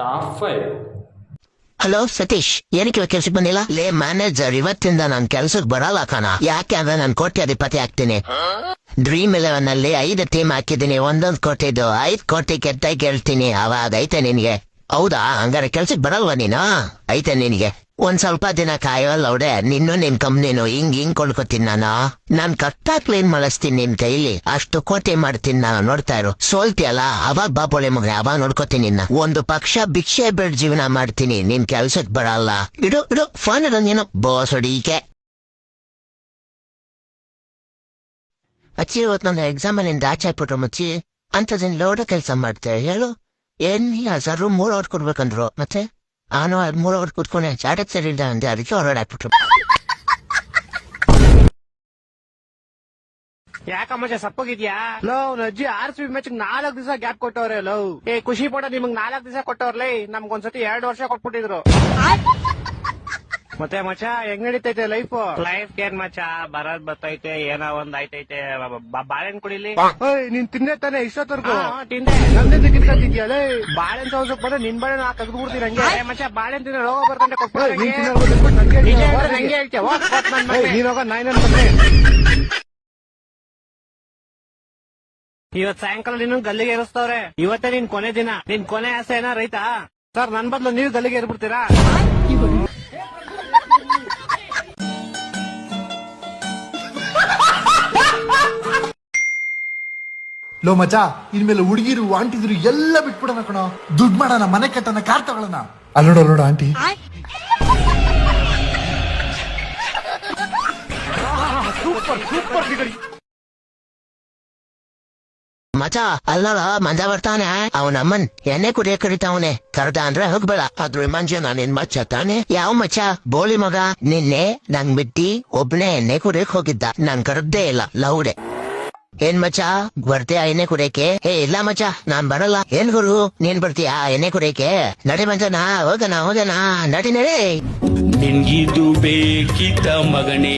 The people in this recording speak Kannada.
ಟಾಪ್ 5. ಹಲೋ ಸತೀಶ್, ಏನಕ್ಕೆ ಕೆಲ್ಸಕ್ಕೆ ಬಂದಿಲ್ಲ? ಲೇ ಮ್ಯಾನೇಜರ್, ಇವತ್ತಿಂದ ನಾನ್ ಕೆಲ್ಸಕ್ಕೆ ಬರಲ್ಲ ಕಣ. ಯಾಕೆ ಅಂದ್ರೆ ನಾನು ಕೋಟ್ಯಾಧಿಪತಿ ಆಗ್ತೀನಿ. Dream11 ನಲ್ಲಿ 5 ಟೀಮ್ ಹಾಕಿದ್ದೀನಿ. 1 ಕೋಟಿದು 5 ಕೋಟಿ ಕೆತ್ತಾಗಿ ಕೇಳ್ತೀನಿ. ಅವಾಗ ಐತೆ ನಿನ್ಗೆ. ಹೌದಾ? ಹಂಗಾರೆ ಕೆಲ್ಸಕ್ಕೆ ಬರಲ್ವಾ ನೀನು? ಐತೆ ನಿನ್ಗೆ. ಒಂದ್ ಸ್ವಲ್ಪ ದಿನ ಕಾಯೋಲ್ಲ ಅವಡೆ. ನಿನ್ ಕಂಪ್ನಿನು ಹಿಂಗ್ ಕೊಡ್ಕೋತೀನಿ ನಾನ್ ಕರೆಕ್ಟಾಗಿ ಕ್ಲೀನ್ ಮಾಡಿಸ್ತೀನಿ ನಿನ್ ಕೈಲಿ. ಅಷ್ಟು ಕೋಟಿ ಮಾಡ್ತೀನಿ ನಾನು, ನೋಡ್ತಾ ಇರು. ಸೋಲ್ತಿಯಲ್ಲ, ಅವಾಗ ಬಾಬೋಳೆ ಮಗ, ಅವಾಗ ನೋಡ್ಕೋತೀನಿ ನಿನ್ನ. ಒಂದು ಪಕ್ಷ ಭಿಕ್ಷೆ ಬೇಡ ಜೀವನ ಮಾಡ್ತೀನಿ. ನೀನ್ ಕೆಲ್ಸಕ್ ಬರಲ್ಲ. ಇಡು ಫೋನ್ ನೀನು ಬೋಸ್ ಹೊಡೀಕೆ. ಅಚ್ಚಿ, ಇವತ್ತು ನನ್ನ ಎಕ್ಸಾಮ್ ಅಲ್ಲಿ ಆಚೆ ಹಾಕ್ಬಿಟ್ರು ಮಚ್ಚಿ. ಅಂತದಿನ್ ಲೋಡ ಕೆಲ್ಸ ಮಾಡ್ತೇವೆ ಹೇಳು. ಏನ್ ಸರ್ 3 ಅವರ್ ಕೊಡ್ಬೇಕಂದ್ರು. ಮತ್ತೆ ನಾನು 3 ಅವರ್ ಕೂತ್ಕೊಂಡೆ ಚಾಟಕ್ ಸರಿಲ್ಲ ಅಂದೆ, ಅದಕ್ಕೆ ಹೊರಗಡೆ ಹಾಕ್ಬಿಟ್ರು. ಯಾಕಮ್ಮ ಸಪ್ಪಗಿದ್ಯಾ? ಲವ್ ಅಜ್ಜಿ RCB ಮ್ಯಾಚ್ 4 ದಿವಸ ಗ್ಯಾಪ್ ಕೊಟ್ಟವ್ರೆ. ಲವ್ ಖುಷಿ ಪಡ, ನಿಮಗ್ 4 ದಿವಸ ಕೊಟ್ಟವ್ರಲೇ. ನಮ್ಗೊಂದ್ಸತಿ 2 ವರ್ಷ ಕೊಟ್ಬಿಟ್ಟಿದ್ರು. ಮತ್ತೆ ಮಚ್ಚ ಹೆಂಗ್ ನಡೀತೈತೆ ಲೈಫ್ ಏನ್ ಮಚ್ಚ? ಬರದ್ ಬರ್ತೈತೆ, ಏನೋ ಒಂದ್ ಆಯ್ತೈತೆ. ಬಾಳೆಹಣ್ಣು ಕುಡಿಲಿ. ನೀನ್ ತಿನ್ನೆ ತಾನೆ ಇಷ್ಟೊತ್ತರ್ಗು? ತಿಂದೆ. ನಂದೇ ಕಿತ್ಕೊಂತಿದ್ಯಲ್ಲ. ಬಾಳೆಹಣ್ಣು ತಗೊಂಡ್ ಬಂದ್ರೆ ನಿನ್ ಬಾಳೆಹಣ್ಣು ತೆಗೆದು ಬಿಡ್ತೀನಿ ಹಂಗೆ. ಮಚ್ಚ ಬಾಳೆಹಣ್ಣು ತಿನ್ನ ರೋಗ ಬರ್ತಂತೆ ಕೊಟ್ಬಿಟ್ಟು ನಂಗೆ ಹೇಳ್ತೇವೆ. ನೀನ್ ಹೋಗ ನಾಯಿನ ಇವತ್ ಸಾಯಂಕಾಲ ನೀನು ಗಲ್ಲಿಗೆ ಏರಿಸ್ತವ್ರೆ. ಇವತ್ತೇ ನಿನ್ ಕೊನೆ ದಿನ. ನಿನ್ ಕೊನೆ ಆಸೆ ಏನಾ ರೈತ? ಸರ್, ನನ್ ಬದ್ಲು ನೀವು ಗಲ್ಲಿಗೆ ಏರ್ಬಿಡ್ತೀರಾ? ಲೋ ಮಚಾ, ಇನ್ಮೇಲೆ ಹುಡುಗಿರು ಆಂಟಿದ್ರು ಎಲ್ಲ ಬಿಟ್ಬಿಡೋಣ ಕಣ. ದುಡ್ಡು ಮಾಡೋಣ, ಮನೆ ಕಟ್ಟೋಣ, ಕಾರ್ ತಗೊಳ್ಳೋಣ. ಅಲ್ಲೋಡ ಆಂಟಿ. ಮಚ ಅಲ್ಲ, ಮಂಜ ಬರ್ತಾನೆ. ಅವನಮ್ಮನ್ ಎಣ್ಣೆ ಕುಡಿಯ ಕರಿತಾವನೆ. ಕರ್ದ ಅಂದ್ರೆ ಹೋಗ್ಬೇಡ. ಅದ್ರ ಮಂಜ ನಾನೇನ್ ಮಚ್ಚ ತಾನೆ? ಯಾವ ಮಚ್ಚ ಬೋಳಿ ಮಗ? ನಿನ್ನೆ ನಂಗ್ ಬಿಟ್ಟಿ ಒಬ್ನೇ ಎಣ್ಣೆ ಕುಡಿಯಕ್ ಹೋಗಿದ್ದ. ನಾನ್ ಕರ್ದೇ ಇಲ್ಲ. ಲೌಡೆ. ಏನ್ ಮಚ್ಚ ಬರ್ತೀಯ ಎಣ್ಣೆ ಕುಡಿಯಕ್ಕೆ? ಇಲ್ಲ ಮಚ್ಚ, ನಾನ್ ಬರಲ್ಲ. ಏನ್ ಗುರು, ನೀನ್ ಬರ್ತೀಯ ಎಣ್ಣೆ ಕುಡಿಯಕ್ಕೆ? ನಡಿ ಮಂಜನಾ, ಹೋಗೋಣ ನಡಿ. ನಿನ್ಗಿದು ಬೇಕಿದ್ದ ಮಗನೇ.